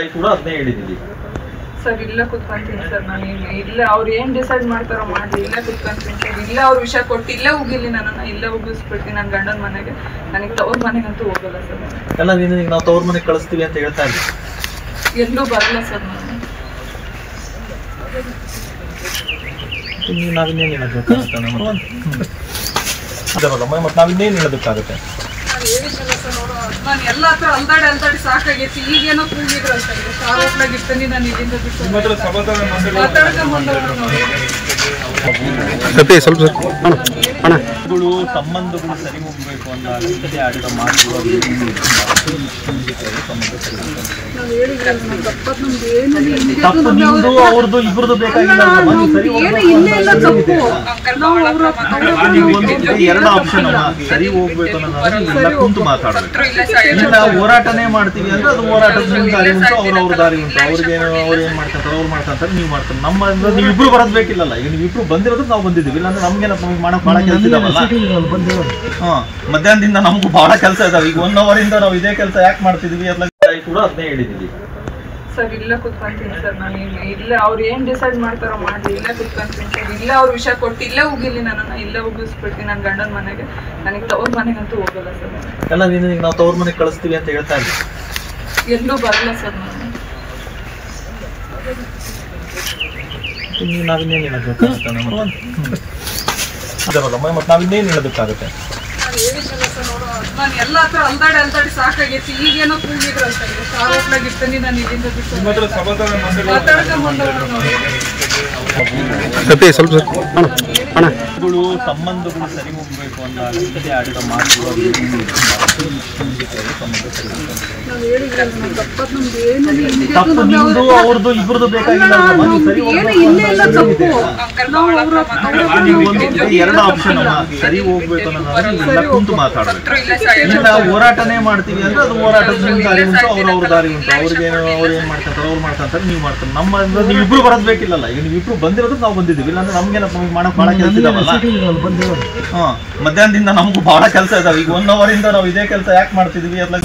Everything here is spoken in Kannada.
ತಾಯಿ ಕೂಡ ಅದನ್ನೇ ಹೇಳಿದ್ದೀವಿ ಸರ್. ಇಲ್ಲ ಕುತ್ಕೊಂತೀನಿ ಸರ್, ನಾನು ಇಲ್ಲ ಅವ್ರು ಏನ್ ಡಿಸೈಡ್ ಮಾಡ್ತಾರೋ ಮಾಡಿ ಇಲ್ಲ ಕುತ್ಕೊಂತೀನಿ ಸರ್. ಇಲ್ಲ ಅವ್ರ ವಿಷಯ ಕೊಟ್ಟು ಇಲ್ಲೇ ಹೋಗಿಲ್ಲ, ನನ್ನನ್ನು ಇಲ್ಲೇ ಹೋಗಿಸ್ಬಿಡ್ತೀನಿ ನನ್ನ ಗಂಡನ ಮನೆಗೆ. ನನಗೆ ತವ್ರ ಮನೆಗಂತೂ ಹೋಗಲ್ಲ ಸರ್. ಎಲ್ಲ ನಿನಗೆ ನಾವು ತವ್ರ ಮನೆಗೆ ಕಳಿಸ್ತೀವಿ ಅಂತ ಹೇಳ್ತಾ ಇದ್ದೀವಿ, ಎಲ್ಲೂ ಬರಲ್ಲ ಸರ್. ನಾನು ನಾವಿನ್ನೇನು ಹೇಳೋದಕ್ಕಾಗುತ್ತೆ? ಮತ್ತೆ ನಾವಿನ್ನೇನು ಹೇಳೋದಕ್ಕಾಗುತ್ತೆ? ನಾನು ಎಲ್ಲ ಹತ್ರ ಅಲ್ದಾಡಿ ಸಾಕಾಗೈತಿ. ಈಗೇನೋ ಕೂಗಿದ್ರು ಅಂತ ಸಾರೋಟ್ಲಾಗ ಇರ್ತೀನಿ, ನಾನು ಇಲ್ಲಿಂದ ಬಿಟ್ಟು ಸಂಬಂಧಗಳು ಸರಿ ಹೋಗ್ಬೇಕು ಅಂದಾಗ ಆಡಿದ ಮಾತುಗಳು ಅವ್ರದ್ದು ಇಬ್ಬರದು ಬೇಕಾಗಿಲ್ಲ. ಎರಡು ಆಪ್ಷನ್ ಸರಿ ಹೋಗ್ಬೇಕು ಅನ್ನೋದಾದ್ರೆ ಕುಂತು ಮಾತಾಡಬೇಕು. ಇಲ್ಲ ಹೋರಾಟನೇ ಮಾಡ್ತೀವಿ ಅಂದ್ರೆ ಅದು ಹೋರಾಟದ ದಾರಿ ಉಂಟು, ಅವ್ರ ದಾರಿ ಉಂಟು. ಅವ್ರಿಗೇನು ಅವ್ರು ಏನ್ ಮಾಡ್ಕೊಂತಾರೆ, ಅವ್ರು ಮಾಡ್ಕೊಂತಾರೆ, ನೀವು ಮಾಡ್ತಾರೆ. ನಮ್ಮ ನೀವಿಬ್ರು ಬರೋದ್ ಬೇಕಿಲ್ಲಲ್ಲ. ಈಗ ನೀವಿಬ್ರು ಬಂದಿರೋದು ನಾವು ಬಂದಿದ್ದೀವಿ. ಇಲ್ಲಾಂದ್ರೆ ನಮ್ಗೇನ ನಮ್ಗೆ ಮಾಡಕ್ ಬಹಳ ಕೆಲಸ ಇದಾವಲ್ಲ. ಮಧ್ಯಾಹ್ನದಿಂದ ನಮಗೂ ಬಹಳ ಕೆಲಸ ಇದಾವೆ. ಈಗ 1 hour ಇಂದ ನಾವು ಇದೇ ಕೆಲಸ ಯಾಕೆ ಮಾಡ್ತಿದ್ವಿ ಎಲ್ಲ ಕೂಡ ಅದನ್ನೇ ಹೇಳಿದ್ದೀವಿ ಸರ್. ಇಲ್ಲ ಕುತ್ಕೊಂತೀನಿ ಸರ್, ನಾನು ಇಲ್ಲ ಅವ್ರು ಏನ್ ಡಿಸೈಡ್ ಮಾಡ್ತಾರೋ ಮಾಡಿ ಇಲ್ಲೇ ಕುತ್ಕೊಂತೀನಿ ಸರ್. ಇಲ್ಲ ಅವ್ರ ವಿಷಯ ಕೊಟ್ಟು ಇಲ್ಲೇ ಹೋಗಿಲ್ಲ, ನನ್ನನ್ನು ಇಲ್ಲೇ ಹೋಗಿಸ್ಬಿಡ್ತೀನಿ ನನ್ನ ಗಂಡನ ಮನೆಗೆ. ನನಗೆ ತವ್ರ ಮನೆಗಂತೂ ಹೋಗಲ್ಲ ಸರ್. ಎಲ್ಲ ನಿನಗೆ ನಾವು ತವ್ರ ಮನೆಗೆ ಕಳಿಸ್ತೀವಿ ಅಂತ ಹೇಳ್ತಾ ಇದ್ದೀವಿ, ಎಲ್ಲೂ ಬರಲ್ಲ ಸರ್. ನಾನು ನಾವಿನ್ನೇನು ಹೇಳೋದಕ್ಕಾಗುತ್ತೆ? ಮತ್ತೆ ನಾವಿನ್ನೇನು ಹೇಳೋದಕ್ಕಾಗುತ್ತೆ? ನಾನು ಎಲ್ಲ ಹತ್ರ ಅಲ್ದಾಡಿ ಸಾಕಾಗೈತಿ. ಈಗೇನೋ ಕೂಗಿದ್ರು ಅಂತ ಸಾರೋಟ್ಲಾಗ ಇರ್ತೀನಿ, ನಾನು ಇಲ್ಲಿಂದ ಬಿಟ್ಟು ಸಂಬಂಧಗಳು ಸರಿ ಹೋಗ್ಬೇಕು ಅಂದಾಗ ಆಡಿದ ಮಾತುಗಳು ಅವ್ರದ್ದು ಇಬ್ಬರದು ಬೇಕಾಗಿಲ್ಲ. ಎರಡು ಆಪ್ಷನ್ ಸರಿ ಹೋಗ್ಬೇಕು ಅನ್ನೋದಾದ್ರೆ ಕುಂತು ಮಾತಾಡಬೇಕು. ಇಲ್ಲ ಹೋರಾಟನೇ ಮಾಡ್ತೀವಿ ಅಂದ್ರೆ ಅದು ಹೋರಾಟದ ದಾರಿ ಉಂಟು, ಅವ್ರ ದಾರಿ ಉಂಟು. ಅವ್ರಿಗೇನು ಅವ್ರು ಏನ್ ಮಾಡ್ಕೊಂತಾರೆ, ಅವ್ರು ಮಾಡ್ಕೊಂತಾರೆ, ನೀವು ಮಾಡ್ತಾರೆ. ನಮ್ಮ ನೀವಿಬ್ರು ಬರೋದ್ ಬೇಕಿಲ್ಲಲ್ಲ. ಈಗ ನೀವಿಬ್ರು ಬಂದಿರೋದು ನಾವು ಬಂದಿದ್ದೀವಿ. ಇಲ್ಲಾಂದ್ರೆ ನಮ್ಗೇನ ನಮ್ಗೆ ಮಾಡಕ್ ಬಹಳ ಕೆಲಸ ಇದಾವಲ್ಲ. ಮಧ್ಯಾಹ್ನದಿಂದ ನಮಗೂ ಬಹಳ ಕೆಲಸ ಇದಾವೆ. ಈಗ 1 hour ಇಂದ ನಾವು ಇದೇ ಕೆಲಸ ಯಾಕೆ ಮಾಡ್ತಿದ್ವಿ ಎಲ್ಲ